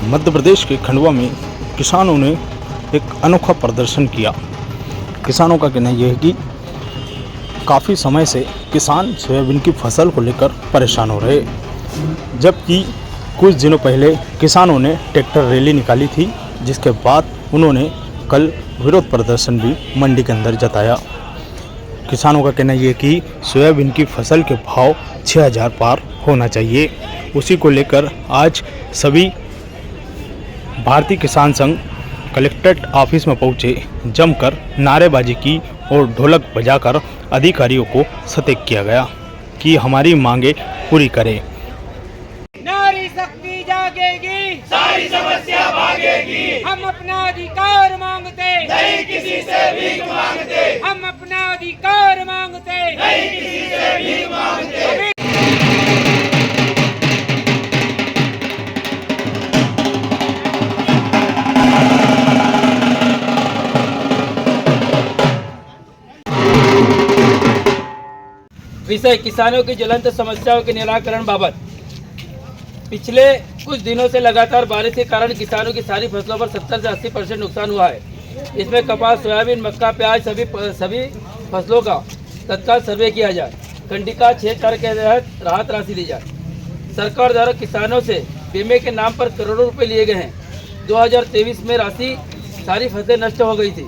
मध्य प्रदेश के खंडवा में किसानों ने एक अनोखा प्रदर्शन किया। किसानों का कहना यह है कि काफ़ी समय से किसान सोयाबीन की फसल को लेकर परेशान हो रहे, जबकि कुछ दिनों पहले किसानों ने ट्रैक्टर रैली निकाली थी, जिसके बाद उन्होंने कल विरोध प्रदर्शन भी मंडी के अंदर जताया। किसानों का कहना यह है कि सोयाबीन की फसल के भाव 6000 पार होना चाहिए। उसी को लेकर आज सभी भारतीय किसान संघ कलेक्ट्रेट ऑफिस में पहुंचे, जमकर नारेबाजी की और ढोलक बजाकर अधिकारियों को सतर्क किया गया कि हमारी मांगे पूरी करें। नारी शक्ति जागेगी, सारी समस्या भागेगी। हम अपना अधिकार मांगते, नहीं किसी से भीख मांगते, हम अपना अधिकार मांगते, नहीं किसी से भीख मांगते। विषय किसानों की ज्वलंत समस्याओं के निराकरण बाबत। पिछले कुछ दिनों से लगातार बारिश के कारण किसानों की सारी फसलों पर 70 से 80% नुकसान हुआ है। इसमें कपास, सोयाबीन, मक्का, प्याज सभी फसलों का तत्काल सर्वे किया जाए। कंडिका 6(4) के तहत राहत राशि दी जाए। सरकार द्वारा किसानों से बीमे के नाम पर करोड़ों रुपए लिए गए हैं। 2023 में राशि सारी फसलें नष्ट हो गई थी,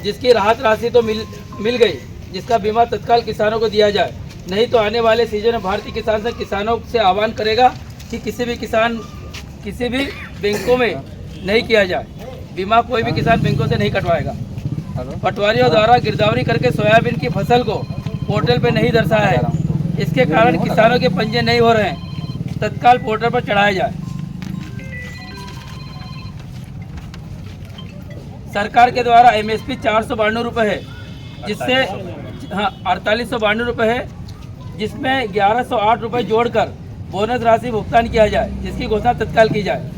जिसकी राहत राशि तो मिल गई, जिसका बीमा तत्काल किसानों को दिया जाए। नहीं तो आने वाले सीजन में भारतीय किसान संघ किसानों से आह्वान करेगा कि किसी भी बैंकों में नहीं किया जाए बीमा। कोई भी किसान बैंकों से नहीं कटवाएगा। पटवारियों द्वारा गिरदावरी करके सोयाबीन की फसल को पोर्टल पर नहीं दर्शाया है, इसके कारण किसानों के पंजीयन नहीं हो रहे हैं। तत्काल पोर्टल पर चढ़ाया जाए। सरकार के द्वारा MSP 492 रुपये है, जिससे 4892 रुपये है, जिसमें 1108 रुपये जोड़कर बोनस राशि भुगतान किया जाए, जिसकी घोषणा तत्काल की जाए।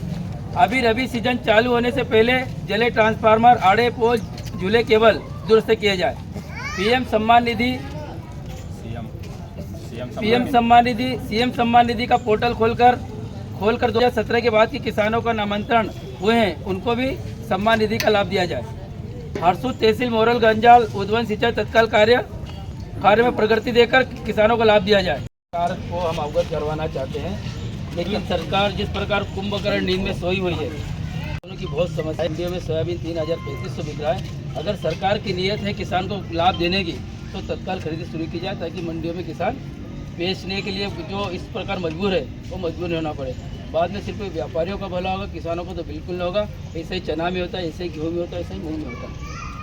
अभी रबी सीजन चालू होने से पहले जले ट्रांसफार्मर, आड़े, पोल, झूले, केबल दुरुस्त किए जाए। सीएम सम्मान निधि का पोर्टल खोलकर 2017 के बाद के किसानों का नामांतरण हुए हैं, उनको भी सम्मान निधि का लाभ दिया जाए। हरसूद तहसील मोरल गंजाल उद्वन सिंचाई तत्काल कार्य में प्रगति देकर किसानों को लाभ दिया जाए। सरकार को हम अवगत करवाना चाहते हैं, लेकिन सरकार जिस प्रकार कुंभकर्ण नींद में सोई हुई है, किसानों की बहुत समस्या है। मंडियों में सोयाबीन 3350 बिक रहा है। अगर सरकार की नीयत है किसान को लाभ देने की, तो तत्काल खरीदी शुरू की जाए, ताकि मंडियों में किसान बेचने के लिए जो इस प्रकार मजबूर है वो मजबूर नहीं होना पड़े। बाद में सिर्फ व्यापारियों का भला होगा, किसानों को तो बिल्कुल नहीं होगा। ऐसे ही चना में होता है, ऐसे ही गेहूँ में होता है, ऐसे ही मूंग में होता है।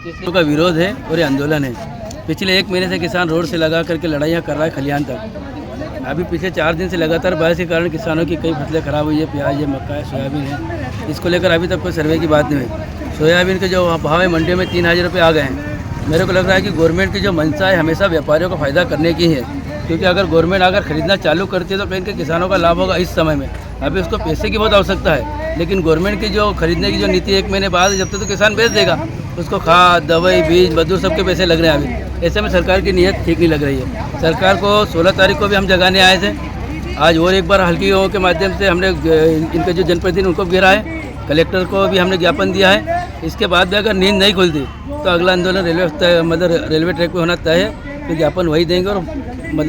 इसलिए का विरोध है और ये आंदोलन है। पिछले 1 महीने से किसान रोड से लगा करके लड़ाइयाँ कर रहा है खलिहान तक। अभी पिछले 4 दिन से लगातार बारिश के कारण किसानों की कई फसलें खराब हुई है। प्याज है, मक्का है, सोयाबीन है। इसको लेकर अभी तक कोई सर्वे की बात नहीं हुई। सोयाबीन के जो भाव है मंडियों में 3000 रुपये आ गए हैं। मेरे को लग रहा है कि गवर्नमेंट की जो मंशा है हमेशा व्यापारियों को फ़ायदा करने की है, क्योंकि अगर गवर्नमेंट अगर खरीदना चालू करती है तो कहीं के किसानों का लाभ होगा इस समय में। अभी उसको पैसे की बहुत आवश्यकता है, लेकिन गवर्नमेंट की जो खरीदने की जो नीति 1 महीने बाद जब तक तो किसान बेच देगा, उसको खाद, दवाई, बीज, मजदूर सबके पैसे लग रहे हैं। अभी ऐसे में सरकार की नीयत ठीक नहीं लग रही है। सरकार को 16 तारीख को भी हम जगाने आए थे। आज और एक बार हल्की हवा के माध्यम से हमने इनके जो जनप्रतिनिधि उनको घेरा है। कलेक्टर को भी हमने ज्ञापन दिया है। इसके बाद भी अगर नींद नहीं खुलती तो अगला आंदोलन रेलवे ट्रैक पे होना तय है। फिर ज्ञापन वही देंगे और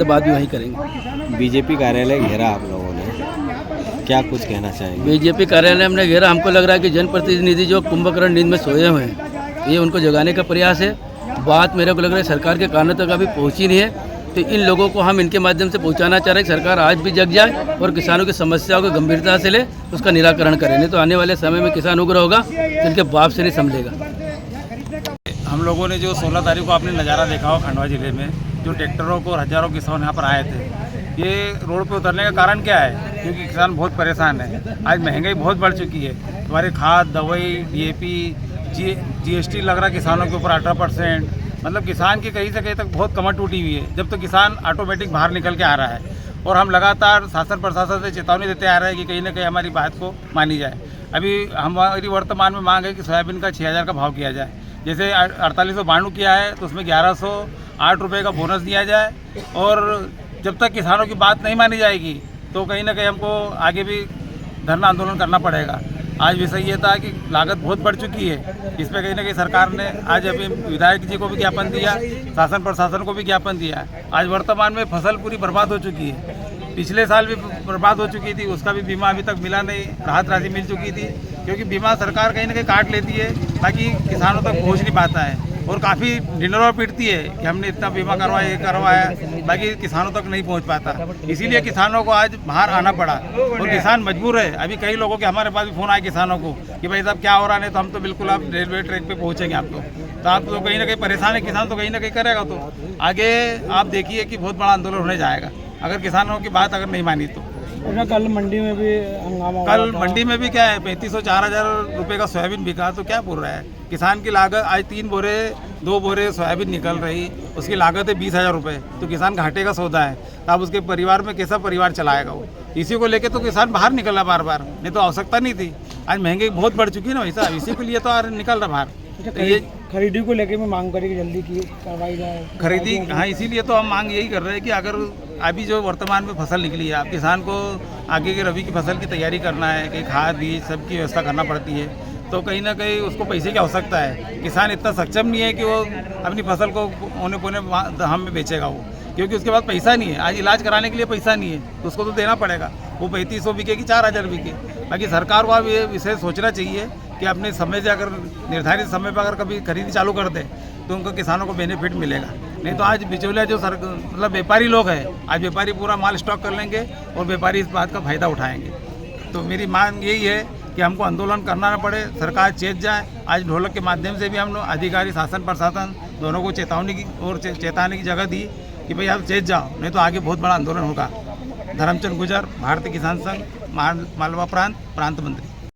बात भी वही करेंगे। बीजेपी कार्यालय घेरा आप लोगों ने, क्या कुछ कहना चाहेंगे? बीजेपी कार्यालय हमने घेरा। हमको लग रहा है कि जनप्रतिनिधि जो कुंभकर्ण नींद में सोए हुए हैं, ये उनको जगाने का प्रयास है। बात मेरे को लग रहा है सरकार के कानों तक अभी पहुंची नहीं है, तो इन लोगों को हम इनके माध्यम से पहुंचाना चाह रहे हैं कि सरकार आज भी जग जाए और किसानों की समस्याओं को गंभीरता से ले, उसका निराकरण करें। नहीं तो आने वाले समय में किसान उग्र होगा तो इनके बाप से नहीं समझेगा। हम लोगों ने जो 16 तारीख को आपने नज़ारा देखा हो खंडवा जिले में, जो ट्रैक्टरों को हज़ारों किसान यहाँ पर आए थे, ये रोड पे उतरने का कारण क्या है? क्योंकि किसान बहुत परेशान है। आज महंगाई बहुत बढ़ चुकी है। हमारे खाद, दवाई, DAP, GST लग रहा है किसानों के ऊपर 18%। मतलब किसान की कहीं से कहीं तक बहुत कमर टूटी हुई है, जब तो किसान ऑटोमेटिक बाहर निकल के आ रहा है। और हम लगातार शासन प्रशासन से चेतावनी देते आ रहे हैं कि कहीं ना कहीं हमारी बात को मानी जाए। अभी हमारी वर्तमान में मांग है कि सोयाबीन का 6000 का भाव किया जाए। जैसे 4892 किया है तो उसमें 1108 रुपये का बोनस दिया जाए। और जब तक किसानों की बात नहीं मानी जाएगी तो कहीं ना कहीं हमको आगे भी धरना आंदोलन करना पड़ेगा। आज विषय ये था कि लागत बहुत बढ़ चुकी है। इस पर कहीं ना कहीं सरकार ने आज अभी विधायक जी को भी ज्ञापन दिया, शासन प्रशासन को भी ज्ञापन दिया। आज वर्तमान में फसल पूरी बर्बाद हो चुकी है, पिछले साल भी बर्बाद हो चुकी थी, उसका भी बीमा अभी तक मिला नहीं, राहत राशि मिल चुकी थी, क्योंकि बीमा सरकार कहीं ना कहीं काट लेती है ताकि किसानों तक पहुँच नहीं पाता है और काफ़ी डिनरों पीटती है कि हमने इतना बीमा करवाया, ये करवाया, बाकी किसानों तक नहीं पहुंच पाता। इसीलिए किसानों को आज बाहर आना पड़ा और किसान मजबूर है। अभी कई लोगों के हमारे पास भी फ़ोन आए किसानों को कि भाई साहब क्या हो रहा है, तो हम तो बिल्कुल आप रेलवे ट्रैक पे पहुंचेंगे आपको, तो आप तो कहीं ना कहीं परेशान है किसान, तो कहीं ना कहीं करेगा। तो आगे आप देखिए कि बहुत बड़ा आंदोलन होने जाएगा अगर किसानों की बात अगर नहीं मानी तो। कल मंडी में भी हंगामा, कल मंडी में भी क्या है 3500-4000 रुपये का सोयाबीन बिका, तो क्या बोल रहा है किसान की लागत। आज 2 बोरे सोयाबीन निकल रही, उसकी लागत है 20,000 रुपये, तो किसान घाटे का सौदा है। तो अब उसके परिवार में कैसा परिवार चलाएगा वो, इसी को लेके तो किसान बाहर निकल रहा बार, नहीं तो आवश्यकता नहीं थी। आज महंगाई बहुत बढ़ चुकी है ना वैसा, इसी के लिए तो निकल रहा बाहर। तो ये खरीदी को लेके मैं मांग करी कि जल्दी की करवाई जाए खरीदी, हाँ इसीलिए तो हम मांग यही कर रहे हैं कि अगर अभी जो वर्तमान में फसल निकली है, आप किसान को आगे के रबी की फसल की तैयारी करना है कि खाद बीज सबकी व्यवस्था करना पड़ती है, तो कहीं ना कहीं उसको पैसे की आवश्यकता है। किसान इतना सक्षम नहीं है कि वो अपनी फसल को औने पौने दाम में बेचेगा वो, क्योंकि उसके पास पैसा नहीं है। आज इलाज कराने के लिए पैसा नहीं है तो उसको तो देना पड़ेगा। वो 3500 बिके कि 4000 बिके। बाकी सरकार को अब ये विषय सोचना चाहिए कि अपने समय से अगर निर्धारित समय पर अगर कभी खरीदी चालू कर दे तो उनको किसानों को बेनिफिट मिलेगा। नहीं तो आज बिचौलिया जो मतलब व्यापारी लोग हैं, आज व्यापारी पूरा माल स्टॉक कर लेंगे और व्यापारी इस बात का फायदा उठाएंगे। तो मेरी मांग यही है कि हमको आंदोलन करना न पड़े, सरकार चेत जाए। आज ढोलक के माध्यम से भी हम लोग अधिकारी शासन प्रशासन दोनों को चेतावनी की और चेताने की जगह दी कि भाई आप चेत जाओ, नहीं तो आगे बहुत बड़ा आंदोलन होगा। धर्मचंद गुजर, भारतीय किसान संघ, मालवा प्रांत मंत्री।